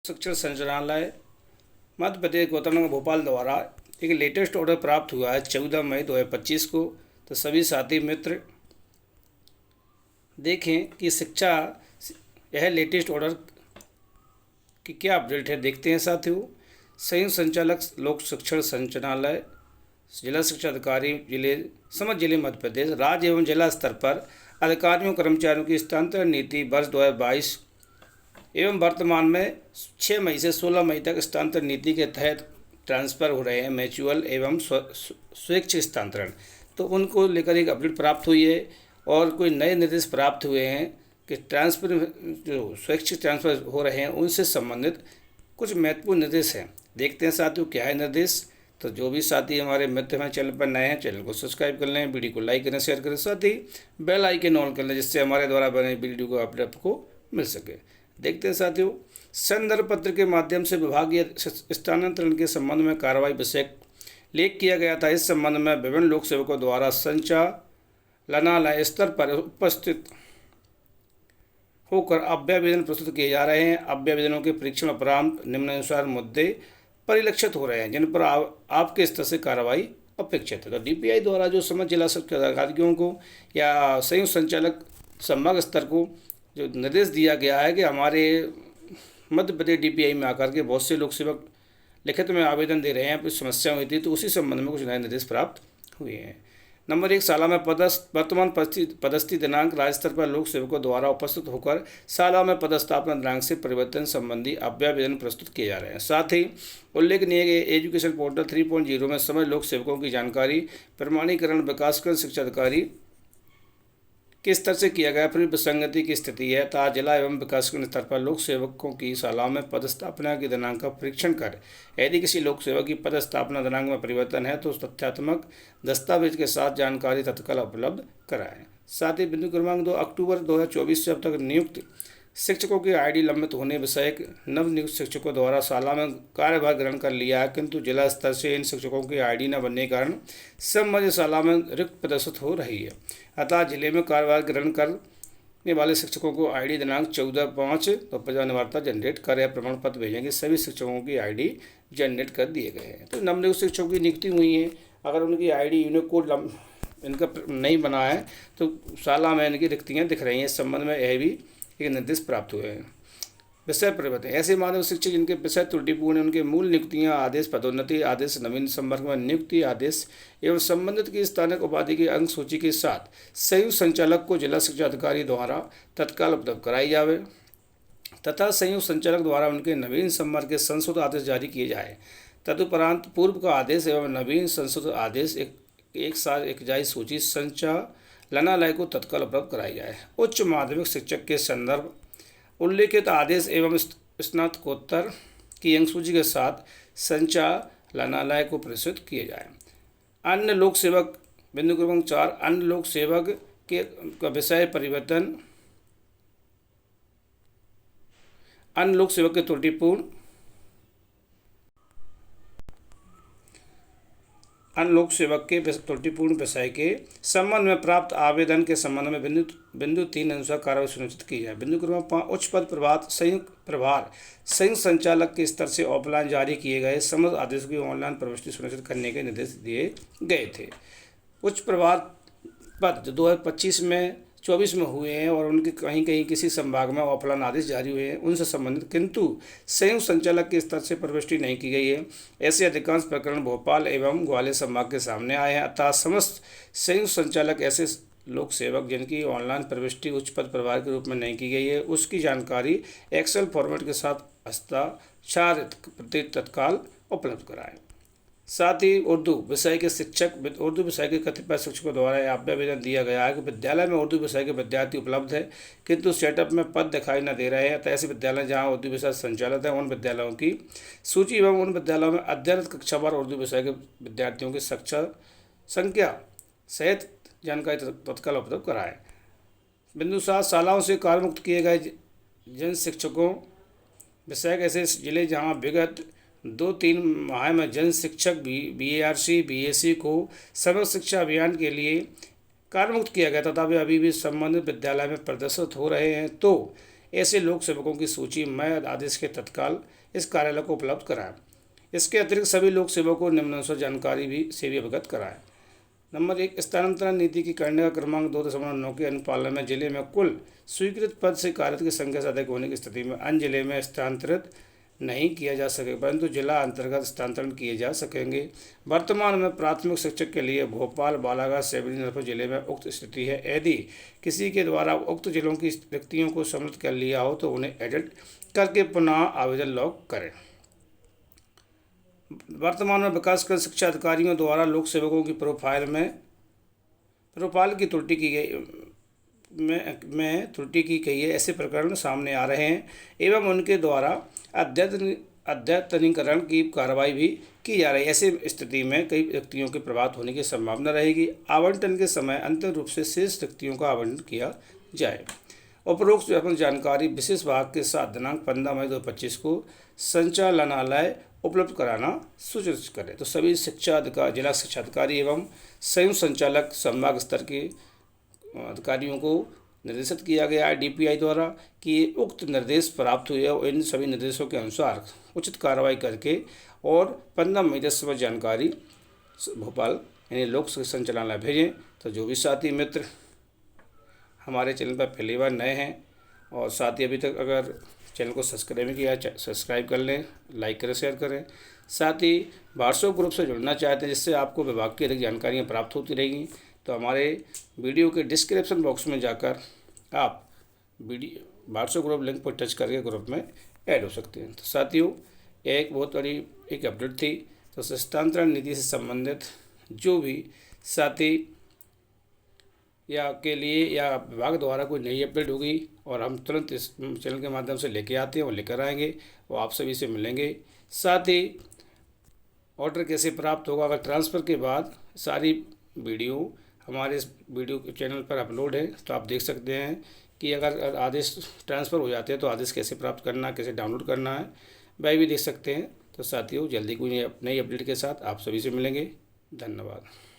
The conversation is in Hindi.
शिक्षण संचालनालय मध्य प्रदेश गौतम नगर भोपाल द्वारा एक लेटेस्ट ऑर्डर प्राप्त हुआ है 14 मई 2025 को। तो सभी साथी मित्र देखें कि शिक्षा यह लेटेस्ट ऑर्डर की क्या अपडेट है, देखते हैं साथियों। संयुक्त संचालक लोक शिक्षण संचालनालय, जिला शिक्षा अधिकारी जिले समस्त जिले मध्य प्रदेश, राज्य एवं जिला स्तर पर अधिकारियों कर्मचारियों की स्थानांतरण नीति वर्ष 2022 एवं वर्तमान में 6 मई से 16 मई तक स्थानांतरण नीति के तहत ट्रांसफ़र हो रहे हैं म्यूचुअल एवं स्वैच्छिक स्थानांतरण। तो उनको लेकर एक अपडेट प्राप्त हुई है और कोई नए निर्देश प्राप्त हुए हैं कि ट्रांसफ़र जो स्वैच्छिक ट्रांसफ़र हो रहे हैं उनसे संबंधित कुछ महत्वपूर्ण निर्देश हैं। देखते हैं साथियों क्या है निर्देश। तो जो भी साथी हमारे मित्र हमारे चैनल पर नए हैं, चैनल को सब्सक्राइब कर लें, वीडियो को लाइक करें, शेयर करें, साथ ही बेल आइकन ऑन कर लें जिससे हमारे द्वारा बने वीडियो को अपडेट आपको मिल सके। देखते हैं साथियों, संदर्भ पत्र के माध्यम से विभागीय स्थानांतरण के संबंध में कार्रवाई विषय लेख किया गया था। इस संबंध में विभिन्न लोक सेवकों द्वारा संचालनालय स्तर पर उपस्थित होकर अभ्यावेदन प्रस्तुत किए जा रहे हैं। अभ्यावेदनों के परीक्षण उपरांत निम्नानुसार मुद्दे परिलक्षित हो रहे हैं जिन पर आपके स्तर से कार्रवाई अपेक्षित है। तो डीपीआई द्वारा जो समस्त जिला शिक्षा अधिकारियों को या संयुक्त संचालक समग्र स्तर को जो निर्देश दिया गया है कि हमारे मध्य प्रदेश डीपीआई में आकर के बहुत से लोक सेवक लिखित में आवेदन दे रहे हैं, कुछ समस्या हुई थी, तो उसी संबंध में कुछ नए निर्देश प्राप्त हुए हैं। नंबर 1, शाला में वर्तमान पदस्थी दिनांक राज्य स्तर पर लोक सेवकों द्वारा उपस्थित होकर शाला में पदस्थापना दिनांक से परिवर्तन संबंधी अभ्यावेदन प्रस्तुत किए जा रहे हैं। साथ ही उल्लेखनीय है कि एजुकेशन पोर्टल 3.0 में समय लोक सेवकों की जानकारी प्रमाणीकरण विकासकरण शिक्षा अधिकारी किस स्तर से किया गया, फिर विसंगति की स्थिति है तथा जिला एवं विकासखंड स्तर पर लोक सेवकों की शालाओं में पदस्थापना के दिनांक का परीक्षण कर यदि किसी लोक सेवक की पदस्थापना दिनांक में परिवर्तन है तो तथ्यात्मक दस्तावेज के साथ जानकारी तत्काल उपलब्ध कराएं। साथ ही बिंदु क्रमांक 2, अक्टूबर 2024 से अब तक नियुक्त शिक्षकों की आईडी लंबित होने विषय नव नियुक्त शिक्षकों द्वारा शाला में कार्यभार ग्रहण कर लिया है, किंतु जिला स्तर से इन शिक्षकों की आईडी न बनने के कारण संबंधित शाला में रिक्त प्रदर्शित हो रही है। अतः जिले में कार्यभार ग्रहण करने वाले शिक्षकों को आईडी दिनांक 14/5 अनिवार्यता जनरेट कर या प्रमाण पत्र भेजेंगे। सभी शिक्षकों की आईडी जनरेट कर दिए गए हैं। तो नवनियुक्त शिक्षकों की नियुक्ति हुई है, अगर उनकी आईडी यूनिकोड इनका नहीं बना है तो शाला में इनकी रिक्तियाँ दिख रही हैं। इस संबंध में यह भी एक निर्देश प्राप्त हुए हैं। विषय परिवर्तन, ऐसे माध्यमिक शिक्षक जिनके विषय त्रुटिपूर्ण है उनके मूल नियुक्तियां आदेश, पदोन्नति आदेश, नवीन संवर्ग में नियुक्ति आदेश एवं संबंधित की स्थानिक उपाधि की अंक सूची के साथ संयुक्त संचालक को जिला शिक्षा अधिकारी द्वारा तत्काल उपलब्ध कराई जावे तथा संयुक्त संचालक द्वारा उनके नवीन संवर्ग के संशोधित आदेश जारी किए जाए। तदुपरांत पूर्व का आदेश एवं नवीन संशोधित आदेश एक साथ एक जारी सूची संचालनालय को तत्काल उपलब्ध कराई जाए। उच्च माध्यमिक शिक्षक के संदर्भ उल्लेखित आदेश एवं स्नातकोत्तर की अंक सूची के साथ संचालनालय को प्रेषित किए जाए। अन्य लोक सेवक बिंदु क्रमांक 4, अन्य लोक सेवक के का विषय परिवर्तन, अन्य लोक सेवक के त्रुटिपूर्ण अन्य लोक सेवक के त्रुटिपूर्ण विषय के संबंध में प्राप्त आवेदन के संबंध में बिंदु 3 अनुसार कार्रवाई सुनिश्चित की जाए। बिंदु क्रमांक 5, उच्च पद प्रभार संयुक्त संचालक के स्तर से ऑफलाइन जारी किए गए समस्त आदेशों की ऑनलाइन प्रविष्टि सुनिश्चित करने के निर्देश दिए गए थे। उच्च प्रभार पद जो 2024 में हुए हैं और उनके कहीं कहीं किसी संभाग में ऑफलाइन आदेश जारी हुए हैं उनसे संबंधित किंतु संयुक्त संचालक के स्तर से प्रविष्टि नहीं की गई है। ऐसे अधिकांश प्रकरण भोपाल एवं ग्वालियर संभाग के सामने आए हैं। अतः समस्त संयुक्त संचालक ऐसे लोक सेवक जिनकी ऑनलाइन प्रविष्टि उच्च पद प्रभार के रूप में नहीं की गई है उसकी जानकारी एक्सेल फॉर्मेट के साथ हस्ताक्षरित प्रति तत्काल उपलब्ध कराएं। साथ ही उर्दू विषय के शिक्षक उर्दू विषय के कतिपय शिक्षकों द्वारा अभ्यावेदन दिया गया है कि विद्यालय में उर्दू विषय के विद्यार्थी उपलब्ध है किंतु सेटअप में पद दिखाई न दे रहे हैं। तो ऐसे विद्यालय जहां उर्दू विषय संचालित है उन विद्यालयों की सूची एवं उन विद्यालयों में अध्ययनरत कक्षावार उर्दू विषय के विद्यार्थियों की संख्या सहित जानकारी तत्काल उपलब्ध कराएं। बिंदु 7, शालाओं से कार्यमुक्त किए गए जिन शिक्षकों विषय ऐसे जिले जहाँ विगत 2-3 माह में जन शिक्षक BARC BAC को समग्र शिक्षा अभियान के लिए कार्यमुक्त किया गया तथा वे अभी भी संबंधित विद्यालय में प्रदर्शित हो रहे हैं तो ऐसे लोक सेवकों की सूची मय आदेश के तत्काल इस कार्यालय को उपलब्ध कराएं। इसके अतिरिक्त सभी लोक सेवकों को निम्नानुसार जानकारी भी अवगत कराएं। नंबर 1, स्थानांतरण नीति की करने का क्रमांक 2.9 के अनुपालन में जिले में कुल स्वीकृत पद से कार्यरत की संख्या से अधिक होने की स्थिति में अन्य जिले में स्थानांतरित नहीं किया जा सके, परंतु जिला अंतर्गत स्थानांतरण किए जा सकेंगे। वर्तमान में प्राथमिक शिक्षक के लिए भोपाल, बालाघाट, सेवनी, नरसिंहपुर जिले में उक्त स्थिति है। यदि किसी के द्वारा उक्त जिलों की रिक्तियों को सम्मिलित कर लिया हो तो उन्हें एडिट करके पुनः आवेदन लॉक करें। वर्तमान में विकासखंड शिक्षा अधिकारियों द्वारा लोक सेवकों की प्रोफाइल की त्रुटि की गई में त्रुटि की गई है। ऐसे प्रकरण सामने आ रहे हैं एवं उनके द्वारा अद्यतनीकरण की कार्रवाई भी की जा रही है। ऐसे स्थिति में कई रिक्तियों के प्रभावित होने की संभावना रहेगी। आवंटन के समय अंतिम रूप से शेष रिक्तियों का आवंटन किया जाए। उपरोक्त व्यापक जानकारी विशेष भाग के साथ दिनांक 15 मई 2025 को संचालनालय उपलब्ध कराना सूचित करें। तो सभी शिक्षा अधिकारी, जिला शिक्षा अधिकारी एवं संयुक्त संचालक संभाग स्तर के अधिकारियों को निर्देशित किया गया है DPI द्वारा कि उक्त निर्देश प्राप्त हुए और इन सभी निर्देशों के अनुसार उचित कार्रवाई करके और 15 मई तक जानकारी भोपाल यानी लोक संचालनालय भेजें। तो जो भी साथी मित्र हमारे चैनल पर पहली बार नए हैं और साथ ही अभी तक अगर चैनल को सब्सक्राइब नहीं किया, सब्सक्राइब कर लें, लाइक करें, शेयर करें। साथ ही व्हाट्सएप ग्रुप से जुड़ना चाहते हैं जिससे आपको विभाग की अधिक जानकारियाँ प्राप्त होती रहेंगी, तो हमारे वीडियो के डिस्क्रिप्शन बॉक्स में जाकर आप व्हाट्सएप ग्रुप लिंक पर टच करके ग्रुप में ऐड हो सकते हैं। तो साथियों, एक बहुत बड़ी एक अपडेट थी। तो स्थानांतरण नीति से संबंधित जो भी साथी या के लिए या विभाग द्वारा कोई नई अपडेट होगी और हम तुरंत इस चैनल के माध्यम से लेके आते हैं और लेकर आएंगे, वो आप सभी से मिलेंगे। साथ ही ऑर्डर कैसे प्राप्त होगा, अगर ट्रांसफ़र के बाद सारी वीडियो हमारे इस वीडियो के चैनल पर अपलोड है, तो आप देख सकते हैं कि अगर आदेश ट्रांसफ़र हो जाते हैं तो आदेश कैसे प्राप्त करना है, कैसे डाउनलोड करना है, वह भी देख सकते हैं। तो साथियों, जल्दी कोई नई अपडेट के साथ आप सभी से मिलेंगे। धन्यवाद।